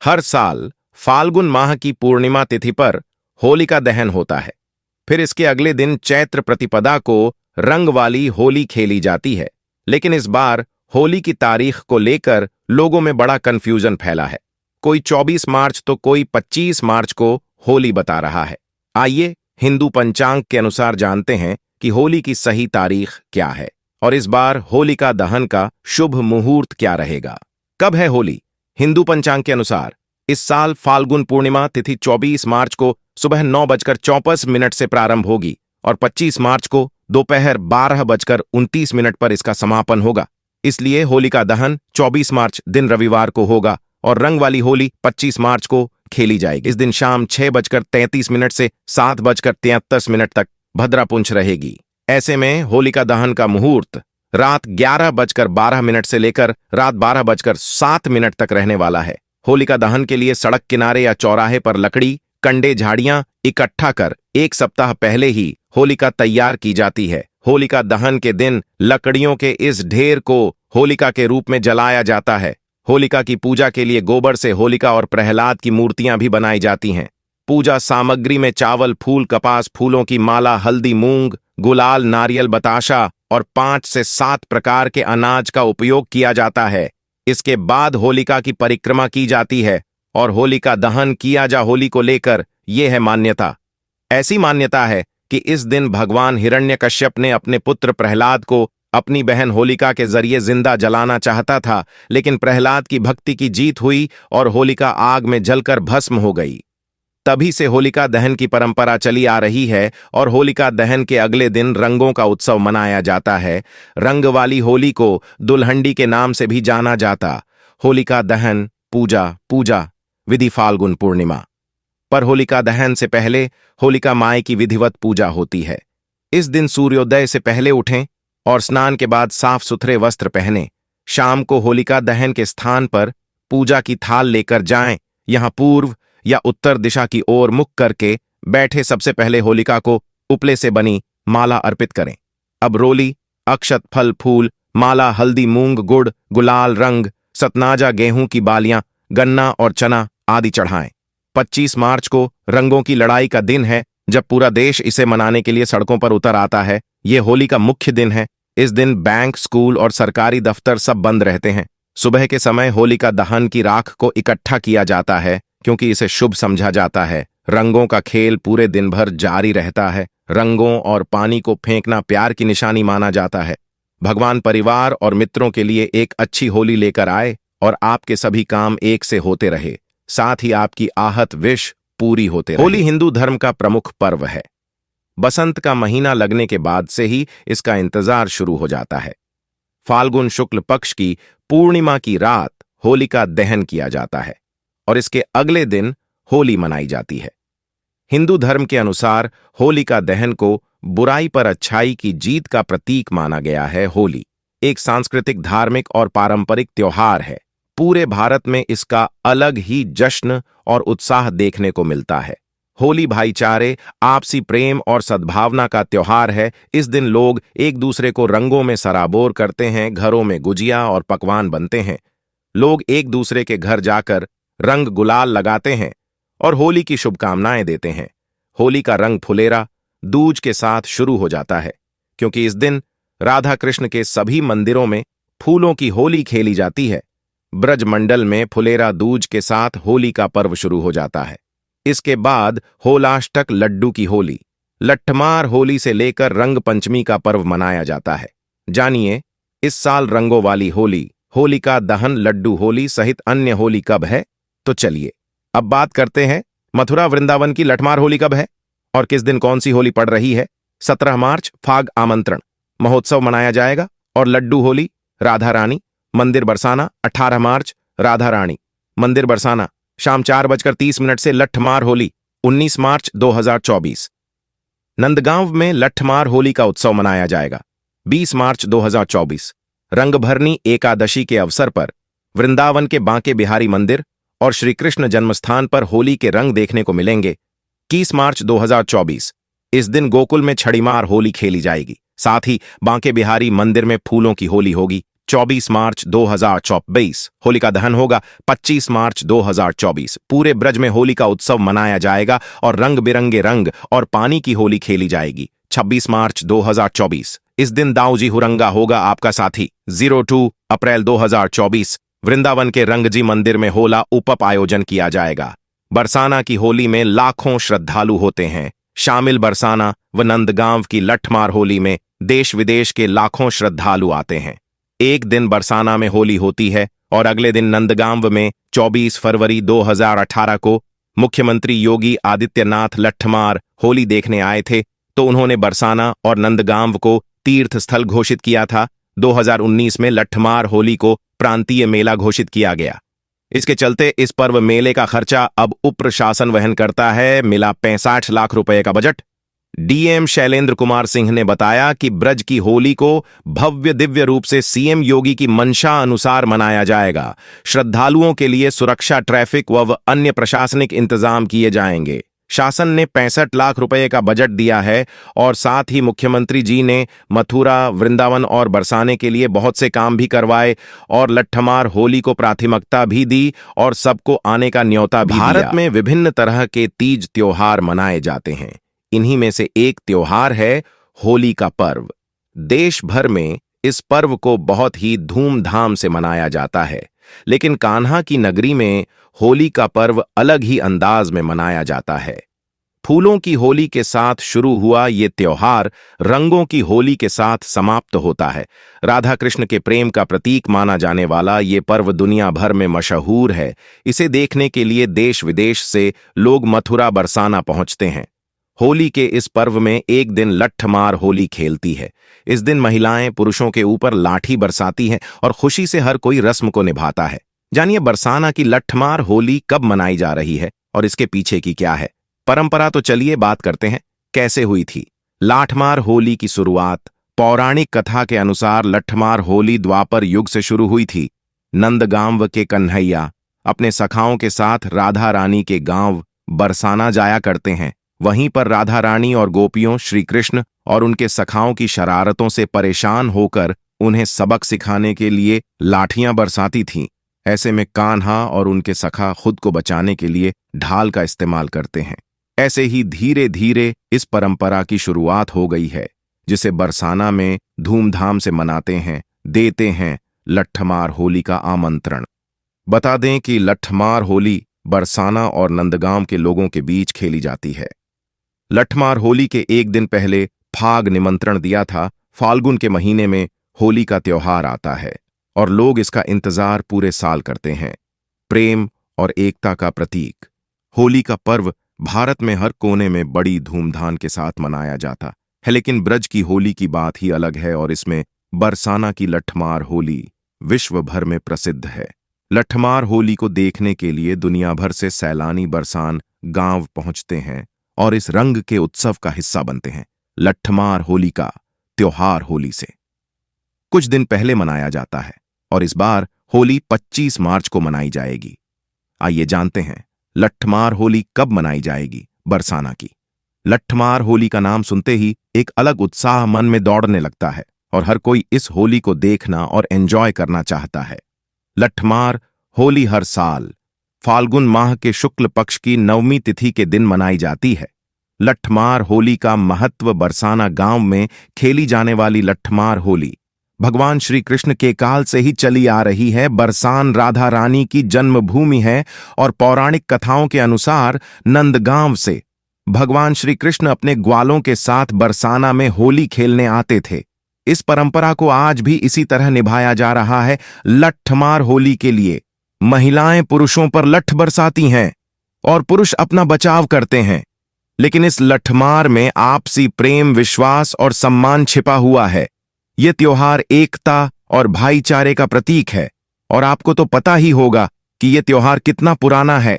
हर साल फाल्गुन माह की पूर्णिमा तिथि पर होलिका दहन होता है। फिर इसके अगले दिन चैत्र प्रतिपदा को रंग वाली होली खेली जाती है। लेकिन इस बार होली की तारीख को लेकर लोगों में बड़ा कंफ्यूजन फैला है। कोई 24 मार्च तो कोई 25 मार्च को होली बता रहा है। आइए हिंदू पंचांग के अनुसार जानते हैं कि होली की सही तारीख क्या है और इस बार होलिका दहन का शुभ मुहूर्त क्या रहेगा। कब है होली? हिंदू पंचांग के अनुसार इस साल फाल्गुन पूर्णिमा तिथि 24 मार्च को सुबह 9:54 से प्रारंभ होगी और 25 मार्च को दोपहर 12:29 पर इसका समापन होगा। इसलिए होलिका दहन 24 मार्च दिन रविवार को होगा और रंग वाली होली 25 मार्च को खेली जाएगी। इस दिन शाम 6:33 से 7:73 तक भद्रापुंछ रहेगी। ऐसे में होलिका दहन का मुहूर्त रात 11:12 से लेकर रात 12:07 तक रहने वाला है। होलिका दहन के लिए सड़क किनारे या चौराहे पर लकड़ी, कंडे, झाड़ियां इकट्ठा कर एक सप्ताह पहले ही होलिका तैयार की जाती है। होलिका दहन के दिन लकड़ियों के इस ढेर को होलिका के रूप में जलाया जाता है। होलिका की पूजा के लिए गोबर से होलिका और प्रहलाद की मूर्तियां भी बनाई जाती हैं। पूजा सामग्री में चावल, फूल, कपास, फूलों की माला, हल्दी, मूंग, गुलाल, नारियल, बताशा और 5 से 7 प्रकार के अनाज का उपयोग किया जाता है। इसके बाद होलिका की परिक्रमा की जाती है और होलिका दहन किया जा। होली को लेकर यह है मान्यता। ऐसी मान्यता है कि इस दिन भगवान हिरण्यकश्यप ने अपने पुत्र प्रहलाद को अपनी बहन होलिका के जरिए जिंदा जलाना चाहता था, लेकिन प्रहलाद की भक्ति की जीत हुई और होलिका आग में जलकर भस्म हो गई। तभी से होलिका दहन की परंपरा चली आ रही है और होलिका दहन के अगले दिन रंगों का उत्सव मनाया जाता है। रंग वाली होली को दुल्हंडी के नाम से भी जाना जाता। होलिका दहन पूजा विधि फाल्गुन पूर्णिमा पर होलिका दहन से पहले होलिका माई की विधिवत पूजा होती है। इस दिन सूर्योदय से पहले उठें और स्नान के बाद साफ सुथरे वस्त्र पहनें। शाम को होलिका दहन के स्थान पर पूजा की थाल लेकर जाएं। यहां पूर्व या उत्तर दिशा की ओर मुख करके बैठे सबसे पहले होलिका को उपले से बनी माला अर्पित करें। अब रोली, अक्षत, फल, फूल, माला, हल्दी, मूंग, गुड़, गुलाल, रंग, सतनाजा, गेहूं की बालियां, गन्ना और चना आदि चढ़ाएं। 25 मार्च को रंगों की लड़ाई का दिन है, जब पूरा देश इसे मनाने के लिए सड़कों पर उतर आता है। यह होली का मुख्य दिन है। इस दिन बैंक, स्कूल और सरकारी दफ्तर सब बंद रहते हैं। सुबह के समय होलिका दहन की राख को इकट्ठा किया जाता है क्योंकि इसे शुभ समझा जाता है। रंगों का खेल पूरे दिन भर जारी रहता है। रंगों और पानी को फेंकना प्यार की निशानी माना जाता है। भगवान परिवार और मित्रों के लिए एक अच्छी होली लेकर आए और आपके सभी काम एक से होते रहे, साथ ही आपकी आहत विश पूरी होते रहे। होली हिंदू धर्म का प्रमुख पर्व है। बसंत का महीना लगने के बाद से ही इसका इंतजार शुरू हो जाता है। फाल्गुन शुक्ल पक्ष की पूर्णिमा की रात होलिका दहन किया जाता है और इसके अगले दिन होली मनाई जाती है। हिंदू धर्म के अनुसार होलिका दहन को बुराई पर अच्छाई की जीत का प्रतीक माना गया है। होली एक सांस्कृतिक, धार्मिक और पारंपरिक त्योहार है। पूरे भारत में इसका अलग ही जश्न और उत्साह देखने को मिलता है। होली भाईचारे, आपसी प्रेम और सद्भावना का त्योहार है। इस दिन लोग एक दूसरे को रंगों में सराबोर करते हैं। घरों में गुजिया और पकवान बनते हैं। लोग एक दूसरे के घर जाकर रंग गुलाल लगाते हैं और होली की शुभकामनाएं देते हैं। होली का रंग फुलेरा दूज के साथ शुरू हो जाता है क्योंकि इस दिन राधा कृष्ण के सभी मंदिरों में फूलों की होली खेली जाती है। ब्रज मंडल में फुलेरा दूज के साथ होली का पर्व शुरू हो जाता है। इसके बाद होलाष्टक, लड्डू की होली, लट्ठमार होली से लेकर रंग पंचमी का पर्व मनाया जाता है। जानिए इस साल रंगों वाली होली, होलिका दहन, लड्डू होली सहित अन्य होली कब है। तो चलिए अब बात करते हैं मथुरा वृंदावन की लठमार होली कब है और किस दिन कौन सी होली पड़ रही है। 17 मार्च फाग आमंत्रण महोत्सव मनाया जाएगा और लड्डू होली, राधा रानी मंदिर बरसाना। 18 मार्च राधा रानी मंदिर बरसाना, शाम 4:30 से लठमार होली। 19 मार्च 2024 नंदगांव में लठमार होली का उत्सव मनाया जाएगा। 20 मार्च 2024 रंगभरनी एकादशी के अवसर पर वृंदावन के बांके बिहारी मंदिर और श्री कृष्ण जन्मस्थान पर होली के रंग देखने को मिलेंगे। 21 मार्च 2024 इस दिन गोकुल में छड़ीमार होली खेली जाएगी। साथ ही बांके बिहारी मंदिर में फूलों की होली होगी। 24 मार्च 2024 होलिका दहन होगा। 25 मार्च 2024 पूरे ब्रज में होली का उत्सव मनाया जाएगा और रंग बिरंगे रंग और पानी की होली खेली जाएगी। 26 मार्च 2024 इस दिन दाऊजी हुरंगा होगा आपका साथी। 02 अप्रैल 2024 वृंदावन के रंगजी मंदिर में होला उपप आयोजन किया जाएगा। बरसाना की होली में लाखों श्रद्धालु होते हैं। शामिल बरसाना व नंदगांव की लठमार होली में देश विदेश के लाखों श्रद्धालु आते हैं। एक दिन बरसाना में होली होती है और अगले दिन नंदगांव में 24 फरवरी 2018 को मुख्यमंत्री योगी आदित्यनाथ लठमार होली देखने आए थे, तो उन्होंने बरसाना और नंदगांव को तीर्थ स्थल घोषित किया था। 2019 में लठमार होली को प्रांतीय मेला घोषित किया गया। इसके चलते इस पर्व मेले का खर्चा अब उप प्रशासन वहन करता है। मिला 65 लाख रुपए का बजट। डीएम शैलेंद्र कुमार सिंह ने बताया कि ब्रज की होली को भव्य दिव्य रूप से सीएम योगी की मंशा अनुसार मनाया जाएगा। श्रद्धालुओं के लिए सुरक्षा, ट्रैफिक व अन्य प्रशासनिक इंतजाम किए जाएंगे। शासन ने 65 लाख रुपए का बजट दिया है और साथ ही मुख्यमंत्री जी ने मथुरा, वृंदावन और बरसाने के लिए बहुत से काम भी करवाए और लट्ठमार होली को प्राथमिकता भी दी और सबको आने का न्योता भी दिया। भारत में विभिन्न तरह के तीज त्योहार मनाए जाते हैं। इन्हीं में से एक त्योहार है होली का पर्व। देश भर में इस पर्व को बहुत ही धूमधाम से मनाया जाता है, लेकिन कान्हा की नगरी में होली का पर्व अलग ही अंदाज में मनाया जाता है। फूलों की होली के साथ शुरू हुआ ये त्योहार रंगों की होली के साथ समाप्त होता है। राधा कृष्ण के प्रेम का प्रतीक माना जाने वाला ये पर्व दुनिया भर में मशहूर है। इसे देखने के लिए देश विदेश से लोग मथुरा, बरसाना पहुंचते हैं। होली के इस पर्व में एक दिन लठमार होली खेलती है। इस दिन महिलाएं पुरुषों के ऊपर लाठी बरसाती हैं और खुशी से हर कोई रस्म को निभाता है। जानिए बरसाना की लठमार होली कब मनाई जा रही है और इसके पीछे की क्या है परंपरा। तो चलिए बात करते हैं कैसे हुई थी लाठमार होली की शुरुआत। पौराणिक कथा के अनुसार लठमार होली द्वापर युग से शुरू हुई थी। नंदगांव के कन्हैया अपने सखाओं के साथ राधा रानी के गांव बरसाना जाया करते हैं। वहीं पर राधा रानी और गोपियों श्री कृष्ण और उनके सखाओं की शरारतों से परेशान होकर उन्हें सबक सिखाने के लिए लाठियां बरसाती थीं। ऐसे में कान्हा और उनके सखा खुद को बचाने के लिए ढाल का इस्तेमाल करते हैं। ऐसे ही धीरे धीरे इस परंपरा की शुरुआत हो गई है, जिसे बरसाना में धूमधाम से मनाते हैं, देते हैं लठमार होली का आमंत्रण। बता दें कि लठमार होली बरसाना और नंदगांव के लोगों के बीच खेली जाती है। लठमार होली के एक दिन पहले फाग निमंत्रण दिया था। फाल्गुन के महीने में होली का त्योहार आता है और लोग इसका इंतजार पूरे साल करते हैं। प्रेम और एकता का प्रतीक होली का पर्व भारत में हर कोने में बड़ी धूमधाम के साथ मनाया जाता है, लेकिन ब्रज की होली की बात ही अलग है और इसमें बरसाना की लठमार होली विश्व भर में प्रसिद्ध है। लठमार होली को देखने के लिए दुनिया भर से सैलानी बरसान गांव पहुंचते हैं और इस रंग के उत्सव का हिस्सा बनते हैं। लठमार होली का त्योहार होली से कुछ दिन पहले मनाया जाता है और इस बार होली 25 मार्च को मनाई जाएगी। आइए जानते हैं लठमार होली कब मनाई जाएगी। बरसाना की लठमार होली का नाम सुनते ही एक अलग उत्साह मन में दौड़ने लगता है और हर कोई इस होली को देखना और एंजॉय करना चाहता है। लठमार होली हर साल फाल्गुन माह के शुक्ल पक्ष की 9वीं तिथि के दिन मनाई जाती है। लठमार होली का महत्व बरसाना गांव में खेली जाने वाली लठमार होली भगवान श्री कृष्ण के काल से ही चली आ रही है। बरसान राधा रानी की जन्मभूमि है और पौराणिक कथाओं के अनुसार नंदगांव से भगवान श्री कृष्ण अपने ग्वालों के साथ बरसाना में होली खेलने आते थे। इस परंपरा को आज भी इसी तरह निभाया जा रहा है। लठमार होली के लिए महिलाएं पुरुषों पर लठ बरसाती हैं और पुरुष अपना बचाव करते हैं, लेकिन इस लठमार में आपसी प्रेम, विश्वास और सम्मान छिपा हुआ है। यह त्योहार एकता और भाईचारे का प्रतीक है और आपको तो पता ही होगा कि यह त्योहार कितना पुराना है।